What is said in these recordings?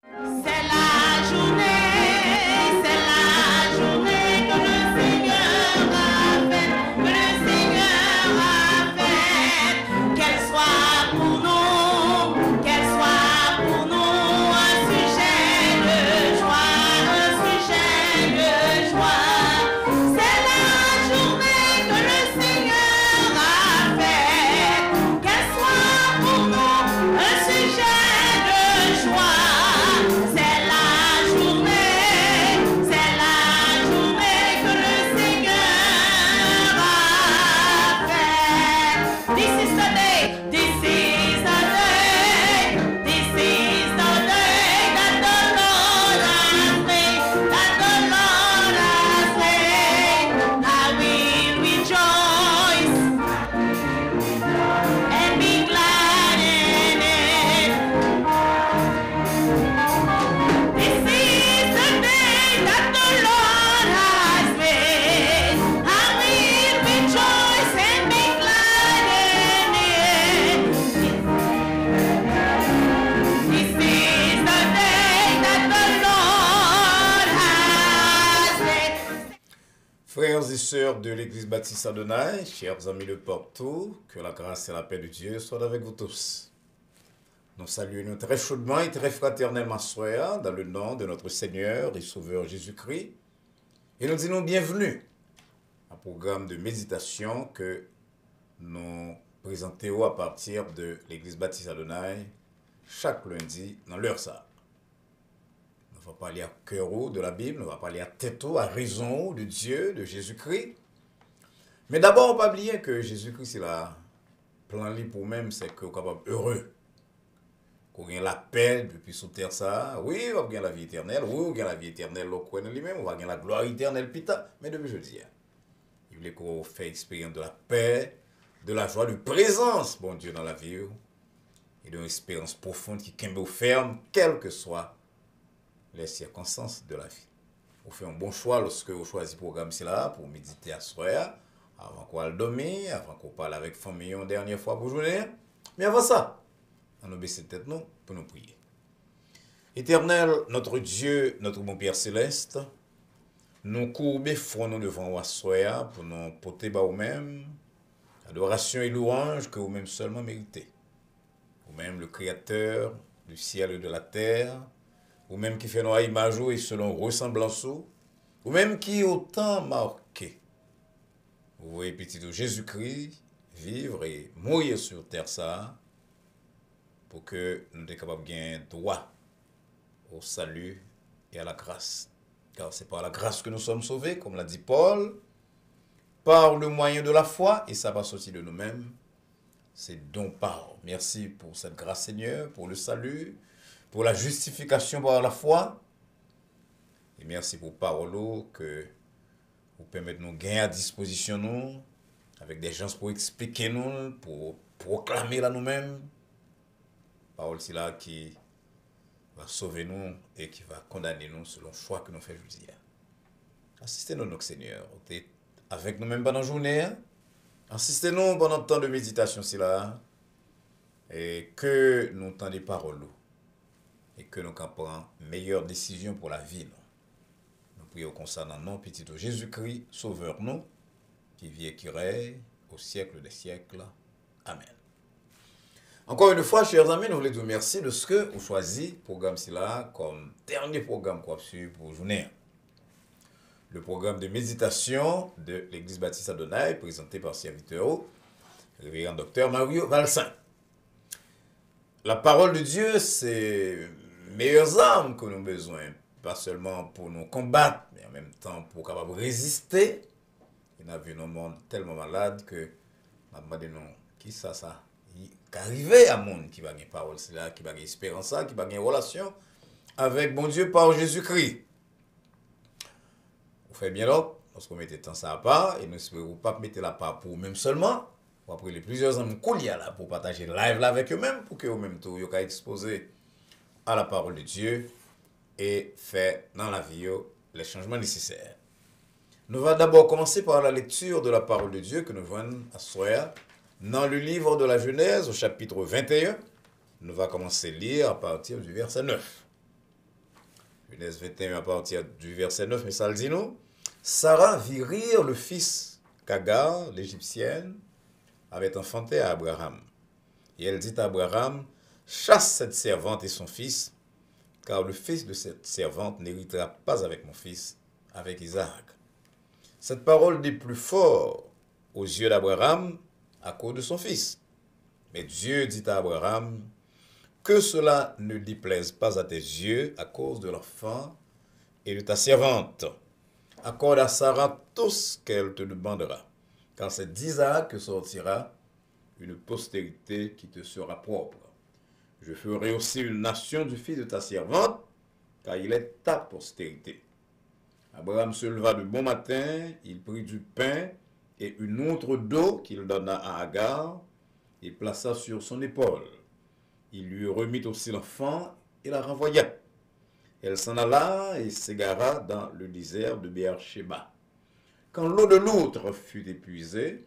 C'est la journée que le Seigneur a faite, que le Seigneur a faite, qu'elle soit pour nous un sujet de joie, un sujet de joie. C'est la journée que le Seigneur a faite, qu'elle soit pour nous un sujet de joie. C'est la journée que le Seigneur a faite. This is the day, this is the day, this is the day that the Lord has made, that the Lord has made. I will rejoice and be glad in it. This is the day that the Lord has made. I will rejoice and be glad in it. This is the day that the Lord has made. Frères et sœurs de l'Église Baptiste Adonai, chers amis de partout, que la grâce et la paix de Dieu soient avec vous tous. Nous saluons très chaudement et très fraternellement soir dans le nom de notre Seigneur et Sauveur Jésus-Christ. Et nous disons bienvenue à un programme de méditation que nous présentons à partir de l'Église Baptiste Adonai chaque lundi dans l'heure ça. On va parler à cœur de la Bible, on va parler à tête à raison de Dieu, de Jésus-Christ. Mais d'abord, on ne va pas oublier que Jésus-Christ, c'est la plan libre pour même, c'est qu'on est capable heureux. Qu'on ait la paix depuis sous terre ça. Oui, on va gagner la vie éternelle. Oui, on va gagner la vie éternelle, lui-même, on va gagner la gloire éternelle, pita. Mais depuis jeudi, il voulait qu'on fasse expérience de la paix, de la joie, de présence, bon Dieu, dans la vie. Et d'une espérance profonde qui cambe ferme, quelles que soient les circonstances de la vie. Vous faites un bon choix lorsque vous choisissez le programme là pour méditer à soir, avant qu'on aille dormir, avant qu'on parle avec la famille une dernière fois pour journée. Mais avant ça, on nous baisse tête nous pour nous prier. Éternel, notre Dieu, notre bon Père céleste, nous courbons front nous devant vous à soir pour nous porter bas vous-même, adoration et louange que vous-même seulement méritez. Vous-même le Créateur du ciel et de la terre, vous-même qui fait nos images et selon ressemblance, vous-même qui autant marqué. Vous voyez petit de Jésus-Christ vivre et mourir sur terre ça, pour que nous soyons capables de gagner droit au salut et à la grâce. Car c'est par la grâce que nous sommes sauvés, comme l'a dit Paul, par le moyen de la foi, et ça va sortir de nous-mêmes. C'est don par. Merci pour cette grâce, Seigneur, pour le salut, pour la justification par la foi. Et merci pour parole que vous permettez de nous gagner à disposition, nous, avec des gens pour expliquer nous, pour proclamer là nous-mêmes. Parole c'est là qui va sauver nous et qui va condamner nous selon le choix que nous faisons aujourd'hui. Assistez-nous, notre Seigneur, avec nous-mêmes pendant la journée. Assistez-nous pendant le temps de méditation c'est là. Et que nous entendons des paroles. Et que nous prenions meilleure décision pour la vie. Nous prions concernant nous, petit Jésus-Christ, sauveur nous, qui vit et qui règne au siècle des siècles. Amen. Encore une fois, chers amis, nous voulons vous remercier de ce que vous choisissez le programme là comme dernier programme qu'on a suivi pour journée. Le programme de méditation de l'Église Baptiste Adonai, présenté par serviteur, révérend docteur Mario Valsin. La parole de Dieu, c'est meilleures armes que nous avons besoin, pas seulement pour nous combattre, mais en même temps pour capable résister. Il y a vu un monde tellement malade que m'a demandé non, qui ça qu'arriver à monde qui va gagner parole là, qui va gagner espérance qui va gagner relation avec bon Dieu par Jésus-Christ. Vous faites bien là, parce qu'on mettez temps ça à part et nous espérons pas mettre la part pour vous-même seulement. Ou après les plusieurs hommes qu'on y a là pour partager live là avec eux-mêmes pour que eux-mêmes tout yo ka exposer à la parole de Dieu et faire dans la vie les changements nécessaires. Nous allons d'abord commencer par la lecture de la parole de Dieu que nous venons à soir dans le livre de la Genèse au chapitre 21. Nous allons commencer à lire à partir du verset 9. Genèse 21 à partir du verset 9, mais ça le dit nous. Sarah vit rire le fils qu'Agar, l'Égyptienne, avait enfanté à Abraham. Et elle dit à Abraham, chasse cette servante et son fils, car le fils de cette servante n'héritera pas avec mon fils, avec Isaac. Cette parole dit plus fort aux yeux d'Abraham à cause de son fils. Mais Dieu dit à Abraham, que cela ne déplaise pas à tes yeux à cause de l'enfant et de ta servante. Accorde à Sarah tout ce qu'elle te demandera, car c'est d'Isaac que sortira une postérité qui te sera propre. Je ferai aussi une nation du fils de ta servante, car il est ta postérité. Abraham se leva de bon matin, il prit du pain et une outre d'eau qu'il donna à Agar et plaça sur son épaule. Il lui remit aussi l'enfant et la renvoya. Elle s'en alla et s'égara dans le désert de Beer-Sheba. Quand l'eau de l'outre fut épuisée,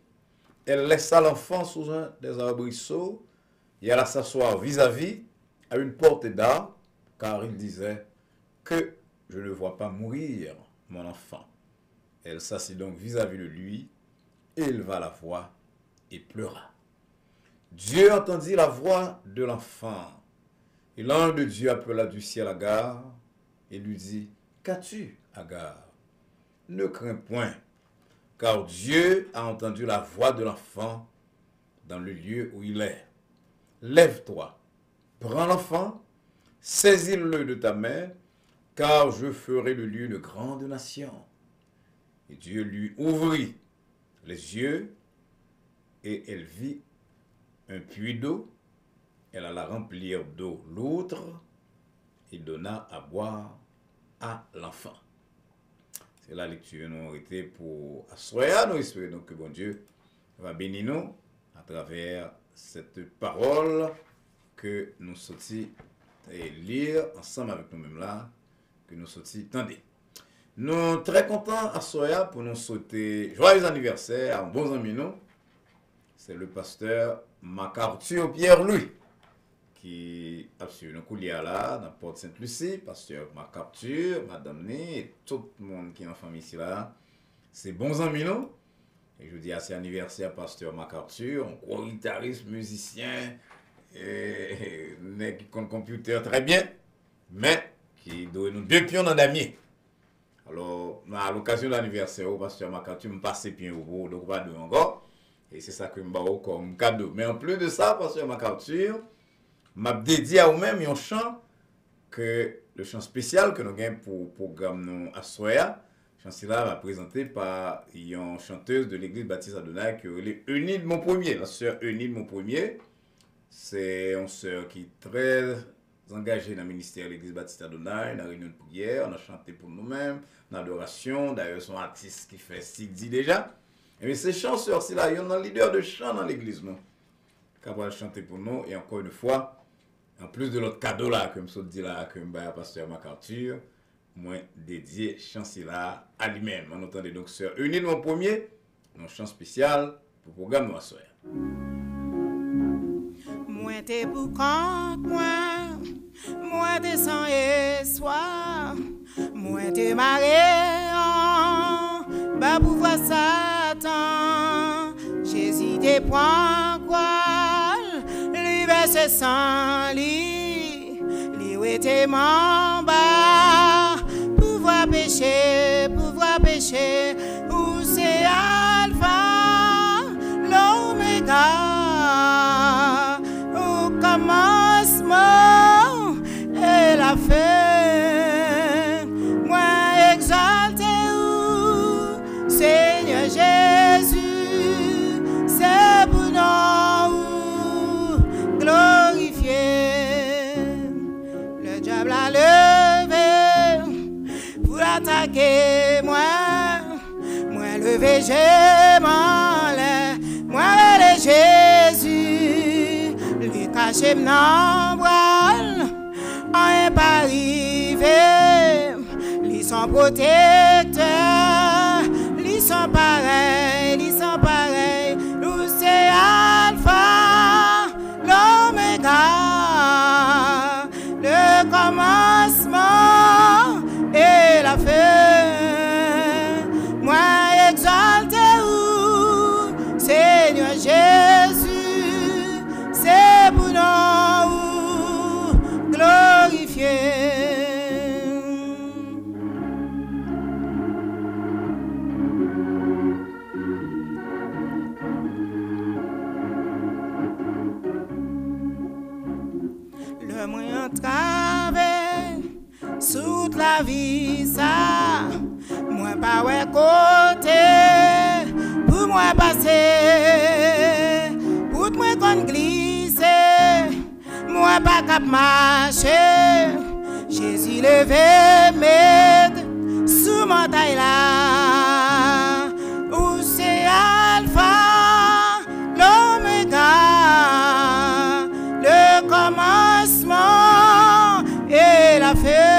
elle laissa l'enfant sous un des arbrisseaux et alla s'asseoir vis-à-vis à une portée d'arbre, car il disait que je ne vois pas mourir mon enfant. Elle s'assit donc vis-à-vis de lui, éleva la voix et pleura. Dieu entendit la voix de l'enfant, et l'ange de Dieu appela du ciel Agar et lui dit, qu'as-tu, Agar? Ne crains point, car Dieu a entendu la voix de l'enfant dans le lieu où il est. Lève-toi, prends l'enfant, saisis-le de ta main, car je ferai de lui une grande nation. Et Dieu lui ouvrit les yeux, et elle vit un puits d'eau. Elle alla remplir d'eau l'outre et donna à boire à l'enfant. C'est la lecture nous avons été pour Assoya. Nous espérons donc que bon Dieu va bénir nous à travers cette parole que nous sortis et lire ensemble avec nous-mêmes là, que nous sortis tendez. Nous sommes très contents à Soya pour nous souhaiter joyeux anniversaire à un bon ami nous. C'est le pasteur MacArthur Pierre-Louis qui a suivi nos couliers là, dans Porte Sainte-Lucie, pasteur MacArthur, Madame Né, et tout le monde qui est en famille ici là. C'est bons amis nous. Et je dis à cet anniversaire, pasteur MacArthur, un gros guitariste, musicien, et qui compte computer très bien, mais qui doit nous deux pions dans damier. Alors, à l'occasion de l'anniversaire, pasteur MacArthur me passe pieds au bout, donc pas de encore. Et c'est ça que je me comme cadeau. Mais en plus de ça, pasteur MacArthur m'a dédié à vous-même un chant, le chant spécial que nous avons pour le programme nous à Soya. Le chant là va présenté par une chanteuse de l'église baptiste Adonai qui est Eunide Mon Premier. La sœur Eunide Mon Premier, c'est une sœur qui est très engagée dans le ministère de l'église baptiste Adonai, dans la réunion de prière. On a chanté pour nous-mêmes, dans l'adoration. D'ailleurs, son artiste qui fait Sidi déjà. Et bien, ces chanteurs, c'est là, il y a un leader de chant dans l'église, non? Qui va chanter pour nous. Et encore une fois, en plus de l'autre cadeau là, que je dis là, que je vais à pasteur MacArthur, moi, dédié chant là à lui-même. On entendait donc sœur Eunide Mon Premier, un chant spécial pour le programme Noir Soir. Moi, t'es pour quand, moi, t'es sans espoir, moi, t'es maré, bah, pour voir Satan, j'hésitais point quoi, l'hiver se sent li où était mon bas, pouvoir pécher, où c'est Alpha, l'Oméga, au commencement et la fin, moi exalté ou Seigneur Jésus, c'est pour nous glorifier. Le diable a levé pour attaquer moi levé j'ai m'enlève, moi le Jésus, lui caché m'en voile, en pas arrivé, lui son protecteur, lui son pareil, nous c'est Alpha, l'Oméga, le commencement que moi entravé toute la vie ça, moi pas ouais côté, pour moi passer, pour moi qu'on glisse, moi pas cap marcher, Jésus levé m'aide sous montagne là, où c'est Alpha, l'Oméga, le commencement et la fin.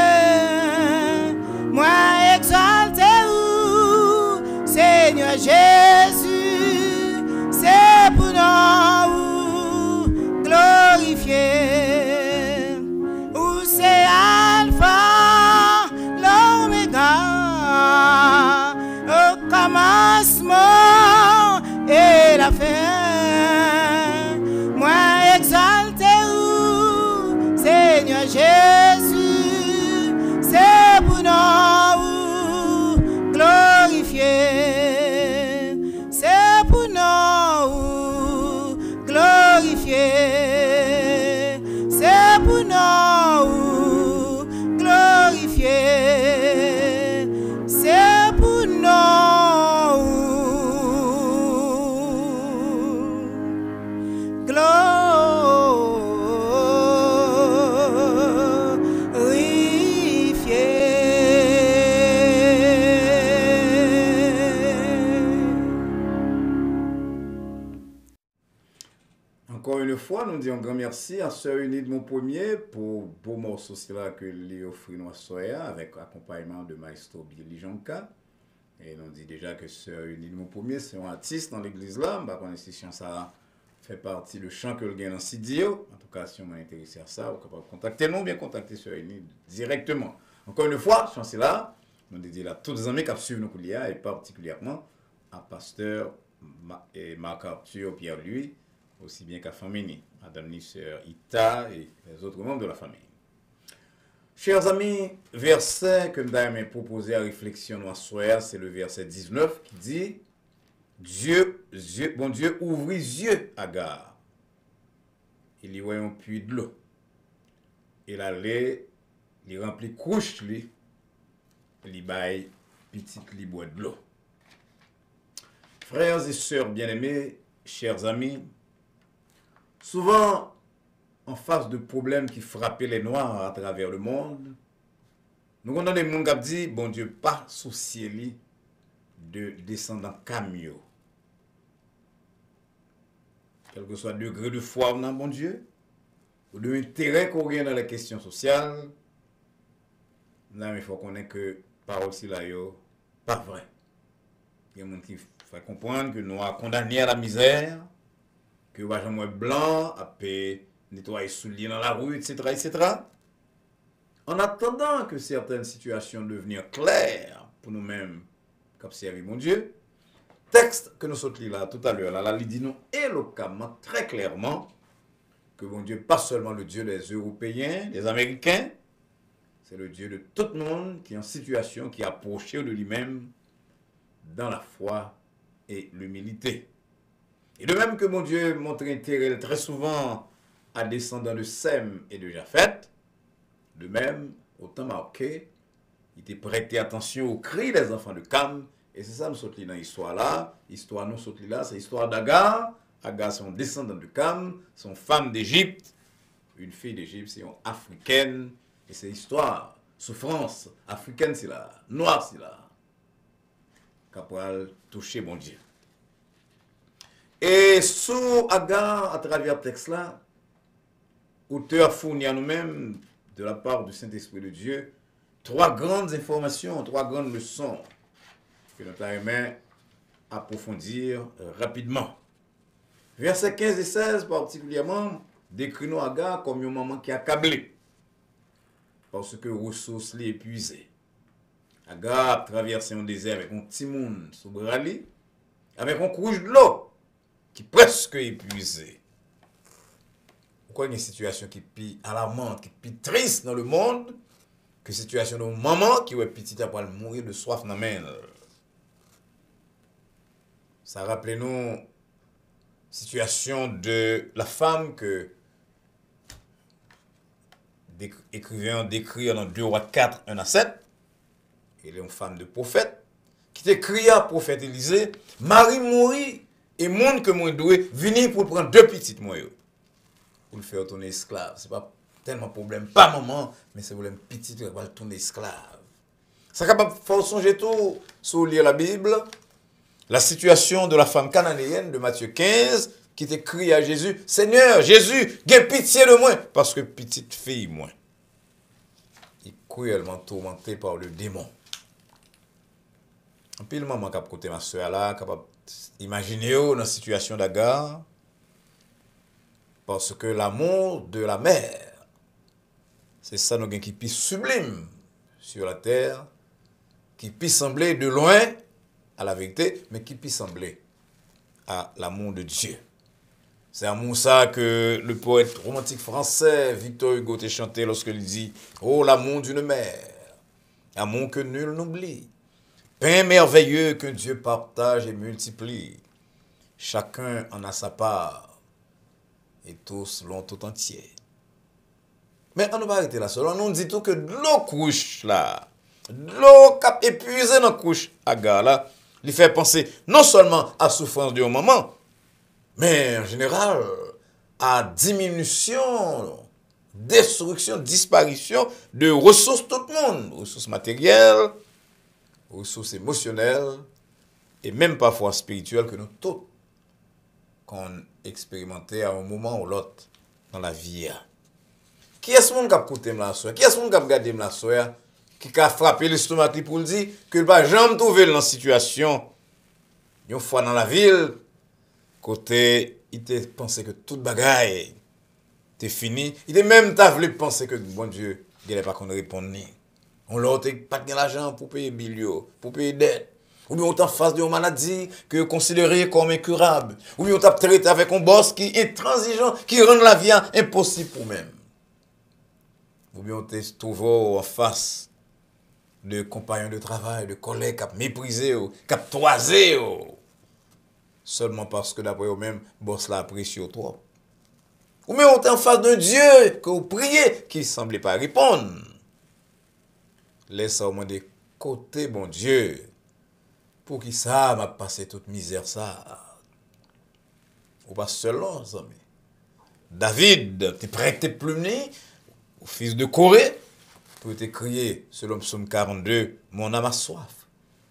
Moi exalté ou Seigneur Jésus, c'est pour nous glorifier. Où c'est Alpha, l'Oméga, au commencement et la fin. Moi exalté ou Seigneur Jésus, c'est pour nous glorifier. C'est pour nous glorifier. C'est pour nous glorifier. C'est pour nous Encore une fois, nous disons un grand merci à Sœur Unide mon premier pour beau morceau que lui offre nous soya avec accompagnement de Maestro Billy Jonka. Et nous dit déjà que Sœur Unide mon premier, c'est un artiste dans l'église là. Bah, quand ça fait partie du chant que le gagne dans Sidio. En tout cas, si on m'a intéressé à ça, vous pouvez contacter nous, bien contacter Sœur Unide directement. Encore une fois, chance là, nous disons à tous les amis qui suivent nos couliers et particulièrement à Pasteur Marc Arthur Pierre-Louis, aussi bien qu'à famille, Madame Sœur Ita et les autres membres de la famille. Chers amis, verset que nous avons proposé à réflexion à soir, c'est le verset 19 qui dit bon Dieu ouvrit les yeux à Agar. Il y voit un puits de l'eau. Il allait, il remplit couche lui, il baille petite li boit de l'eau. Frères et sœurs bien-aimés, chers amis, souvent, en face de problèmes qui frappaient les Noirs à travers le monde, nous avons des gens qui disent, bon Dieu, pas soucier de descendre en camion. Quel que soit le degré de foi dans bon Dieu, ou de l'intérêt qu'on a dans les questions sociales, là, il faut qu'on ait que parole si là, pas vrai. Il y a des gens qui font comprendre que nous sommes condamnés à la misère, que les gens blancs à nettoyer souliers dans la rue, etc., etc. En attendant que certaines situations deviennent claires pour nous-mêmes, qu'observer mon Dieu, texte que nous sommes là tout à l'heure, là, il dit nous éloquemment, très clairement, que mon Dieu, pas seulement le Dieu des Européens, des Américains, c'est le Dieu de tout le monde qui est en situation, qui est approché de lui-même dans la foi et l'humilité. Et de même que mon Dieu montre intérêt très souvent à descendants de Sem et de Japheth, de même, autant marqué, il était prêté attention aux cris des enfants de Cam, et c'est ça nous sommes dans l'histoire là. L'histoire nous sommes là, c'est l'histoire d'Agar. Agar, c'est un descendant de Cam, c'est une femme d'Égypte. Une fille d'Égypte, c'est une africaine, et c'est l'histoire, souffrance africaine, c'est là, noire, c'est là, qu'après toucher mon Dieu. Et sous Agar, à travers le texte là, auteur fournit à nous-mêmes, de la part du Saint-Esprit de Dieu, trois grandes informations, trois grandes leçons que nous allons approfondir rapidement. Versets 15 et 16 particulièrement, décrit-nous Agar comme une maman qui est accablée parce que ressources sont épuisées. Agar traverse un désert avec un petit monde sous bras avec un couche de l'eau qui est presque épuisé. Pourquoi il y a une situation qui est plus alarmante, qui est plus triste dans le monde que la situation de maman qui est petite après mourir de soif dans la main. Ça rappelle nous situation de la femme que écrivain décrit dans 2 Rois 4, 1 à 7. Elle est une femme de prophète qui te cria à prophète Élisée, Marie mourit et monde que moi doué venir pour prendre 2 petites moi pour le faire tourner esclave. C'est pas tellement problème pas maman mais c'est problème petit qui va tourner esclave. Ça capable faire songer tout sur lire la Bible. La situation de la femme cananéenne de Matthieu 15 qui te crie à Jésus, Seigneur, Jésus, aie pitié de moi parce que petite fille moi. Il est cruellement tourmenté par le démon. En pile maman cap côté ma soeur là, capable imaginer dans la situation d'Agar parce que l'amour de la mère c'est ça nous qui plus sublime sur la terre, qui peut sembler de loin à la vérité, mais qui peut sembler à l'amour de Dieu. C'est amour ça que le poète romantique français Victor Hugo a chanté lorsqu'il dit « Oh, l'amour d'une mère, amour que nul n'oublie, pain merveilleux que Dieu partage et multiplie. Chacun en a sa part, et tous l'ont tout entier. » Mais on ne va pas arrêter là seul. On nous dit tout que de l'eau couche là, de l'eau cap épuisée dans la couche Agar là, lui fait penser non seulement à la souffrance de maman, mais en général à diminution, destruction, disparition de ressources tout le monde, ressources matérielles, ressources émotionnelles et même parfois spirituelles que nous tous qu'on expérimenté à un moment ou l'autre dans la vie. Qui est-ce qui a écouté la soeur? Qui est-ce qui a regardé la soeur? Qui a frappé l'estomac pour le dire que ne va jamais trouver dans la situation. Une fois dans la ville, côté, il te pensé que toute bagaille était fini. Il te même voulu penser que bon Dieu, il n'allait pas qu'on réponde. On l'a pas de l'argent pour payer bilio, pour payer dette. Ou bien on est en face d'une maladie que considérée comme incurable. Ou bien on t'a traité avec un boss qui est intransigeant, qui rend la vie impossible pour même. Ou bien on te trouve en face de compagnons de travail, de collègues qui ont méprisé, qui ont toisé, seulement parce que d'après eux-mêmes, boss l'a apprécié trop. Ou bien on est en face d'un Dieu que vous priez qui ne semblait pas répondre. Laisse au moins de côté, bon Dieu, pour qui ça m'a passé toute misère ça. Ou pas seulement, amis. David, tu prêt tes plumes, au fils de Corée, pour te crier, selon Psaume 42, mon âme a soif.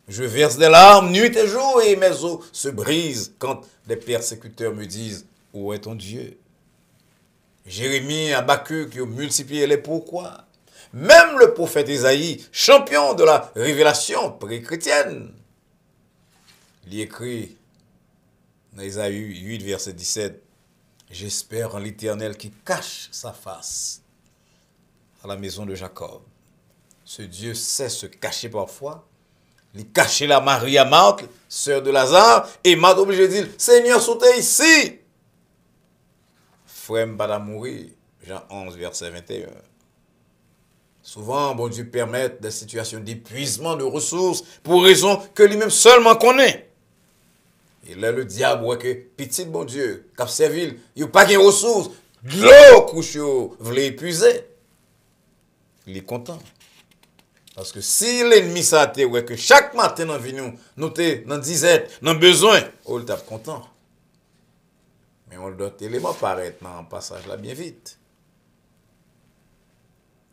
Je verse des larmes nuit et jour et mes os se brisent quand des persécuteurs me disent, où est ton Dieu? Jérémie, Habakkuk qui ont multiplié les pourquoi. Même le prophète Isaïe, champion de la révélation pré-chrétienne, il écrit dans Isaïe 8, verset 17, j'espère en l'Éternel qui cache sa face à la maison de Jacob. Ce Dieu sait se cacher parfois. Il cachait la Marie à Marthe, sœur de Lazare, et Marthe obligé de dire, Seigneur, sautez ici. Frère pas mourir. Jean 11, verset 21. Souvent, bon Dieu permet des situations d'épuisement de ressources pour raison que lui-même seulement connaît. Et là, le diable, ouais, que petit bon Dieu, cap servil, il n'y a pas de ressources, de l'eau couche, voulait épuiser. Il est content. Parce que si l'ennemi s'attend, ouais, que chaque matin dans vie nous sommes dans disette, dans besoin, on est content. Mais on doit élément paraître dans le passage là bien vite.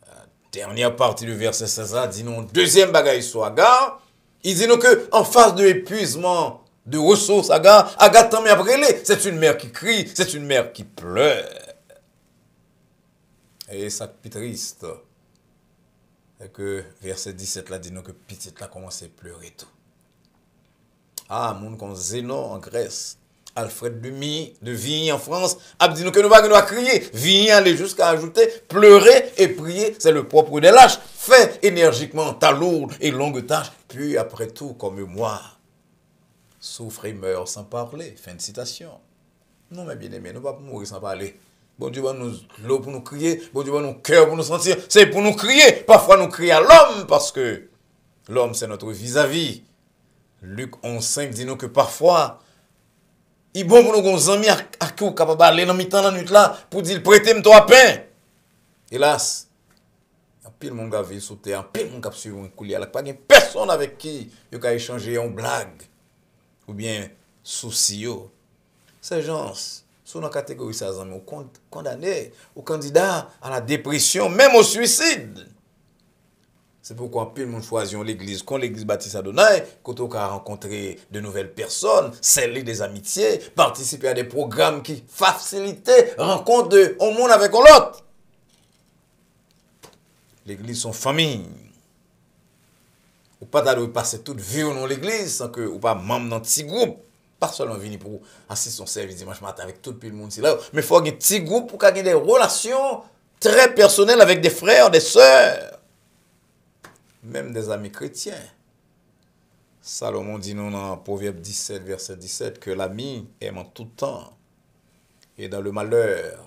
La dernière partie du verset 16 dit nous deuxième bagaille sur Agar. Il dit nous que en face de l'épuisement de ressources Agar tant mais après c'est une mère qui crie, c'est une mère qui pleure. Et ça plus triste. Et que verset 17 là dit nous que petite là commence à pleurer tout. Ah, moun comme Zénon en Grèce. Alfred de Vigny en France, a dit nous que nous va crier. Vigny aller jusqu'à ajouter, pleurer et prier, c'est le propre des lâches. Fais énergiquement ta lourde et longue tâche, puis après tout, comme moi, souffre et meurt sans parler. Fin de citation. Non, mais bien aimé, nous ne pouvons pas mourir sans parler. Bon Dieu va nous l'eau pour nous crier, bon Dieu va nous cœur pour nous sentir, c'est pour nous crier. Parfois nous crions à l'homme parce que l'homme c'est notre vis-à-vis. Luc 11,5 dit nous que parfois, il est bon pour nous amis à qui on capable d'aller dans mi-temps la nuit là pour dire prêtez-moi toi pain. Hélas, pile monde qui vit sous terre, pile monde qui suivre un coulier, pas de personne avec qui il a échanger une blague ou bien souci yo. Ces gens sont dans la catégorie ça amis condamnés ou candidats à la dépression, même au suicide. C'est pourquoi pile monde choisit l'église, quand l'église baptiste Adonai, quand on a rencontré de nouvelles personnes, sceller des amitiés, participer à des programmes qui facilitent rencontre de un monde avec l'autre. L'église son famille. Ou pas d'aller passer toute vie dans l'église sans que ou pas membre dans petit groupe. Pas seulement venir pour assister son service dimanche matin avec tout le monde là, mais il faut avoir un petit groupe pour avoir des relations très personnelles avec des frères, des sœurs. Même des amis chrétiens. Salomon dit nous dans Proverbe 17, verset 17, que l'ami aime en tout temps. Et dans le malheur,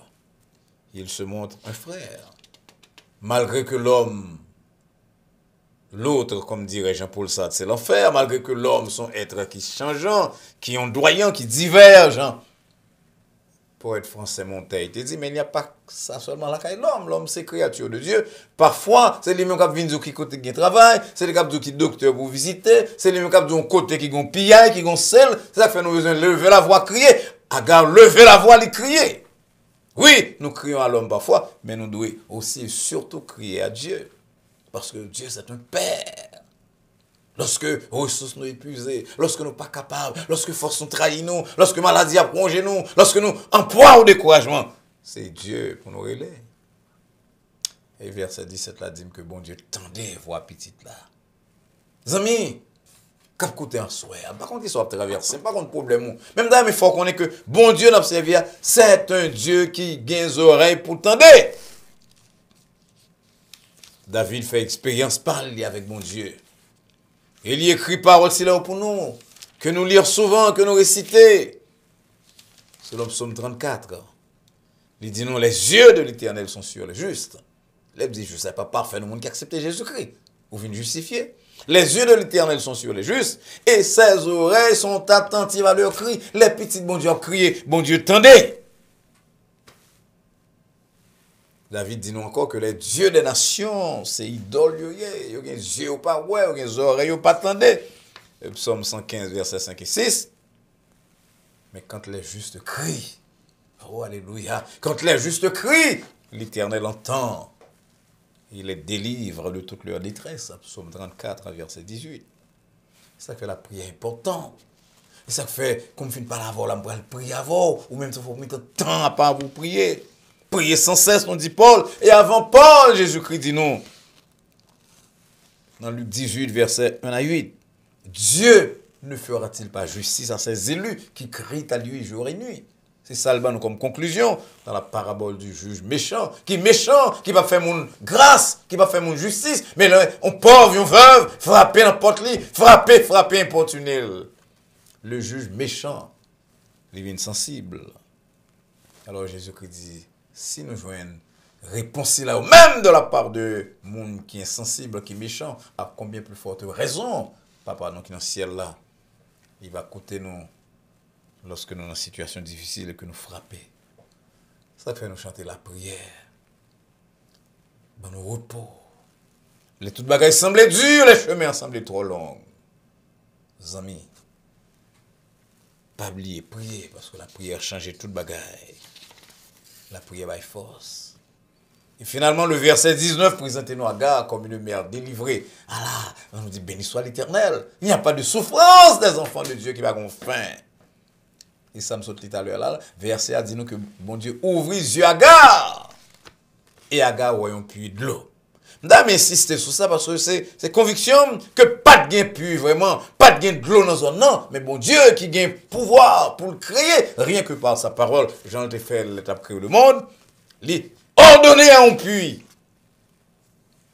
il se montre un frère. Malgré que l'homme, l'autre, comme dirait Jean-Paul Sartre, c'est l'enfer, malgré que l'homme sont êtres qui changeant, qui ondoyant, qui divergent. Poète français Montaigne te dit, mais il n'y a pas ça seulement là qu'à l'homme. L'homme, c'est créature de Dieu. Parfois, c'est les mêmes qui viennent qui côté qui travail, c'est les qui docteur pour visiter, c'est les mêmes qui ont côté qui ont pillaille, qui ont sel. C'est ça que fait nous besoin de lever la voix, crier. Agar, lever la voix, les crier. Oui, nous crions à l'homme parfois, mais nous devons aussi surtout crier à Dieu. Parce que Dieu, c'est un Père. Lorsque ressources nous épuisées, lorsque nous pas capables, lorsque force nous trahit nous, lorsque maladie a plongé nous, lorsque nous en poids ou découragement, c'est Dieu pour nous relayer. Et verset 17 là dit que bon Dieu tendait voix petite là. Amis, cap côté en soi, par contre il soit traversé, pas contre problème. Même d'ailleurs il faut qu'on ait que bon Dieu n'a servi, c'est un Dieu qui gagne les oreilles pour tendre. David fait expérience parler avec bon Dieu. Il y écrit parole si là pour nous, que nous lire souvent, que nous réciter. C'est le psaume 34. Il dit nous, les yeux de l'Éternel sont sur les justes. Les dit, je ne sais pas parfait, le monde qui accepte Jésus-Christ. Ou vient justifier. Les yeux de l'Éternel sont sur les justes, et ses oreilles sont attentives à leurs cris. Les petits bon Dieu ont crié, bon Dieu, tendez. David dit nous encore que les dieux des nations, c'est idole, il y a des yeux pas ouais, il y a des oreilles pas tendez. Psaume 115, versets 5 et 6. Mais quand les justes crient, oh alléluia, quand les justes crient, l'Éternel entend. Il les délivre de toute leur détresse. Psaume 34, verset 18. Ça fait la prière importante. Et ça fait, comme fin par la voix, on va prier avant, ou même il faut mettre temps à pas vous prier. Priez sans cesse, on dit Paul. Et avant Paul, Jésus-Christ dit non. Dans Luc 18, verset 1 à 8. Dieu ne fera-t-il pas justice à ses élus qui crient à lui jour et nuit? C'est ça le comme conclusion dans la parabole du juge méchant, qui va faire mon grâce, qui va faire mon justice. Mais là, on pauvre, on veuve, frapper n'importe qui, frapper, importuner. Le juge méchant, il est insensible. Alors Jésus-Christ dit, si nous joignons réponse là, même de la part de monde qui est insensible, qui est méchant, à combien plus forte raison, Papa, nous qui est dans le ciel là, il va coûter nous lorsque nous sommes dans une situation difficile et que nous frappons. Ça fait nous chanter la prière. Dans nos repos. Les toutes bagailles semblaient dures, les chemins semblaient trop longs. Amis, pas oublier, prier, parce que la prière change toute bagaille. La prière est force. Et finalement, le verset 19 présente nous Agar comme une mère délivrée. Allah, on nous dit, béni soit l'Éternel. Il n'y a pas de souffrance des enfants de Dieu qui va avoir faim. Et ça me saute tout à l'heure là. Verset a dit nous que bon Dieu ouvrit les yeux à Agar. Et Agar voyons puits de l'eau. Madame insiste sur ça parce que c'est conviction que pas de gain puits vraiment, pas de gain de l'eau dans zone non, mais bon Dieu qui gagne pouvoir pour le créer, rien que par sa parole. Jean te fait l'étape créer le monde, il ordonné à un puits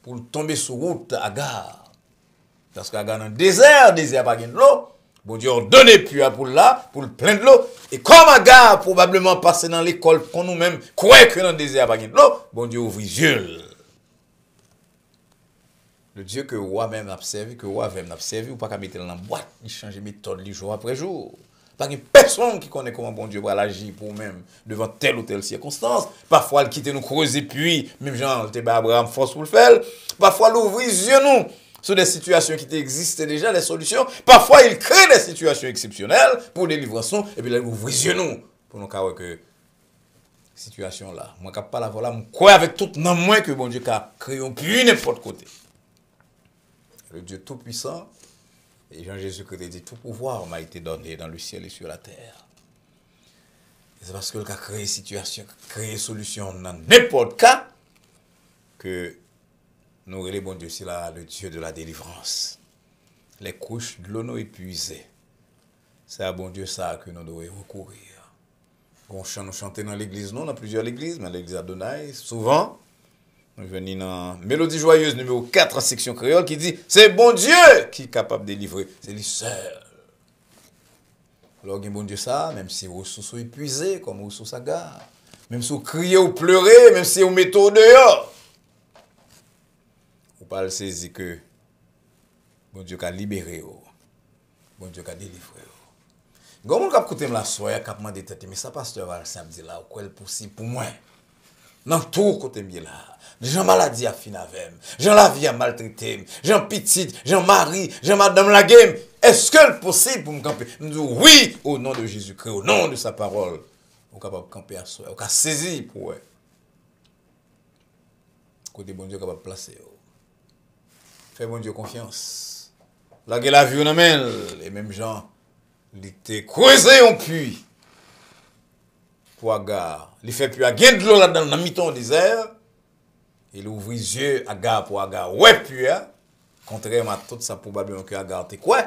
pour tomber sur route à Agar. Parce qu'Agar dans le désert pas gain de l'eau. Bon Dieu ordonné puits pour là, pour le plein de l'eau. Et comme Agar probablement passé dans l'école qu'on nous-mêmes croit que dans le désert pas gain de l'eau, bon Dieu ouvre les yeux. Le Dieu que roi même a servi, ou pas qu'à mettre dans la boîte, il change de méthode jour après jour. Pas de personne qui connaît comment bon Dieu va agir pour même devant telle ou telle circonstance. Parfois, il quitte nous creuser puis, même Jean, il Abraham force pour le faire. Parfois, il ouvre les yeux nous sur des situations qui existent déjà, des solutions. Parfois, il crée des situations exceptionnelles pour des livraisons. Et puis là, il ouvre les yeux nous pour nous voir que situation là. Moi, je ne pas la voilà, je crois avec tout dans moi que bon Dieu a créé puis n'importe côté. Le Dieu Tout-Puissant, et Jean-Jésus-Christ dit, tout pouvoir m'a été donné dans le ciel et sur la terre. C'est parce qu'il a créé situation, créé solution dans n'importe cas, que nous relèvons bon Dieu, c'est là le Dieu de la délivrance. Les couches de l'eau épuisées. C'est à bon Dieu ça que nous devons recourir. On chante, nous chantons dans l'église, non, dans plusieurs églises, mais l'église Adonai, souvent, nous venons dans Mélodie Joyeuse numéro 4 en section créole qui dit c'est bon Dieu qui est capable de délivrer. C'est lui seul. Alors, bon Dieu, ça, même si vos ressources sont épuisées, comme vos ressources à gare, même si vous criez ou pleurez, même si vous mettez au dehors, vous parlez saisir que bon Dieu a libéré, bon Dieu a délivré. Comment on peut la soirée, cap m'a dit mais ça pasteur va le samedi là, quoi est possible pour moi? Dans tout côté bien là. Jean maladie a fini avec. Jean la vie a maltraité. Jean petite, Jean mari, Jean madame la game. Est-ce que c'est possible pour me camper? Nous disons oui au nom de Jésus-Christ, au nom de sa parole. On est capable de camper à soi, on est saisir pour eux. Côté bon Dieu capable de placer. Fais bon Dieu confiance. La gueule la vie on amène les mêmes gens. Il était creusé un puits pour Agar. Il fait plus à gain de l'eau là-dedans, dans le mi-temps désert. Il ouvre les yeux Agar pour Agar. Ouais, puis, contrairement à tout ça, probablement que Agar était quoi?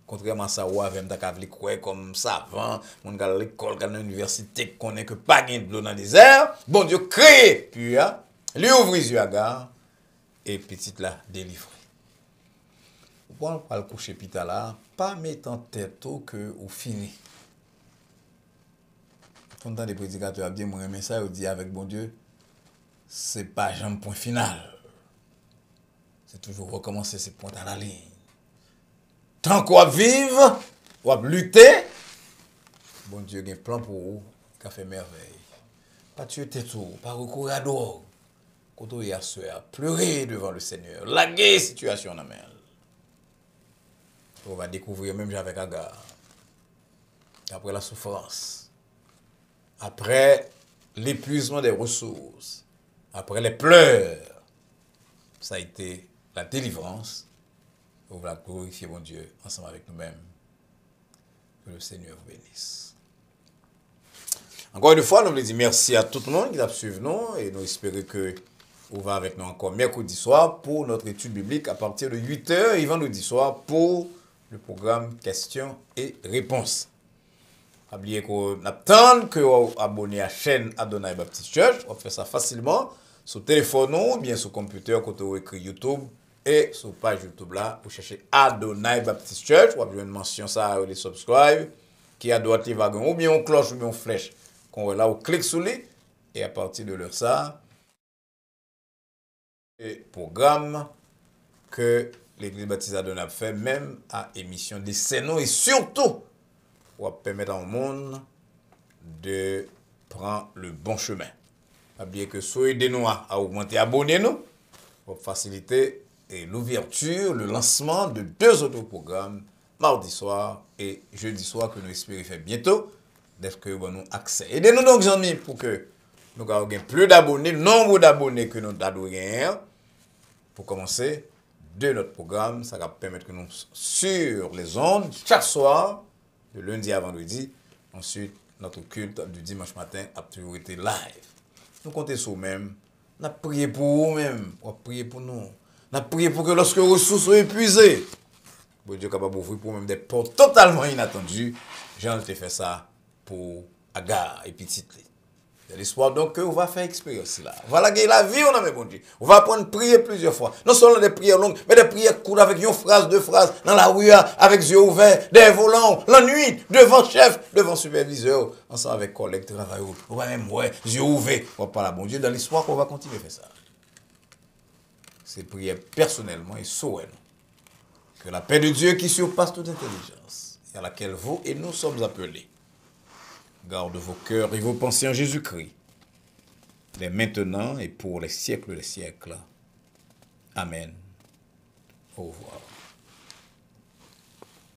Contrairement à ça, ouais, avec un quoi comme savant, mon gars à l'école, à l'université, connaît que pas gain de l'eau dans le désert. Bon Dieu crée, puis, lui ouvre les yeux Agar et petite là, délivré. Bon, on va le coucher pita là, pas mettre en tête que ou fini. Tout le temps, les prédicateurs ont bien mon ça, ils disent avec bon Dieu, c'est pas jamais point final. C'est toujours recommencer ces points à la ligne. Tant qu'on va vivre, on va lutter, bon Dieu a un plan pour vous, qui a fait merveille. Pas tuer tête tout, pas recourir à drogue. Quand on y a pleurer devant le Seigneur, laguer situation en mer. On va découvrir même avec Agar. Après la souffrance, après l'épuisement des ressources, après les pleurs, ça a été la délivrance. On va glorifier mon Dieu ensemble avec nous-mêmes. Que le Seigneur vous bénisse. Encore une fois, nous voulons dire merci à tout le monde qui a suivi nous et nous espérons que vous va avec nous encore mercredi soir pour notre étude biblique à partir de 8h et vendredi soir pour le programme questions et réponses. N'oubliez qu'on attend que vous abonnez à la chaîne Adonai Baptist Church. On fait ça facilement sur téléphone ou bien sur computer quand vous écrit YouTube et sur page YouTube là, vous cherchez Adonai Baptist Church. Vous avez une mention ça, vous subscribe qui est à droite les wagons ou bien on cloche ou bien on flèche. Quand là, on clique sur lui et à partir de leur ça, et programme que l'Église baptiste Adonai fait même à émission des scénaux et surtout pour permettre au monde de prendre le bon chemin. N'oubliez que soyez des nous à augmenter, abonnez-nous pour faciliter l'ouverture, le lancement de 2 autres programmes mardi soir et jeudi soir que nous espérons faire bientôt dès que nous avons accès. Aidez-nous donc, amis, pour que nous ayons plus d'abonnés, le nombre d'abonnés que nous avons gagné. Pour commencer, de notre programme, ça va permettre que nous sur les ondes chaque soir, de lundi à vendredi. Ensuite, notre culte du dimanche matin a toujours été live. Nous comptons sur nous-mêmes. Nous avons prié pour vous-même. On a prié pour nous. On a prié pour que lorsque les ressources sont épuisées, bon Dieu est capable d'ouvrir pour même des portes totalement inattendues. Jean a fait ça pour Agar et Petite. C'est l'espoir donc qu'on va faire expérience là. Voilà la vie, on a mis bon Dieu. On va apprendre à prier plusieurs fois. Non seulement des prières longues, mais des prières courtes avec une phrase, 2 phrases, dans la rue, avec les yeux ouverts, des volants, la nuit, devant chef, devant superviseur, ensemble avec collègues, travail. On va même, les yeux ouverts. On va parler à bon Dieu dans l'espoir qu'on va continuer à faire ça. C'est prier personnellement et souhaiter que la paix de Dieu qui surpasse toute intelligence à laquelle vous et nous sommes appelés. Garde vos cœurs et vos pensées en Jésus-Christ, dès maintenant et pour les siècles des siècles. Amen. Au revoir.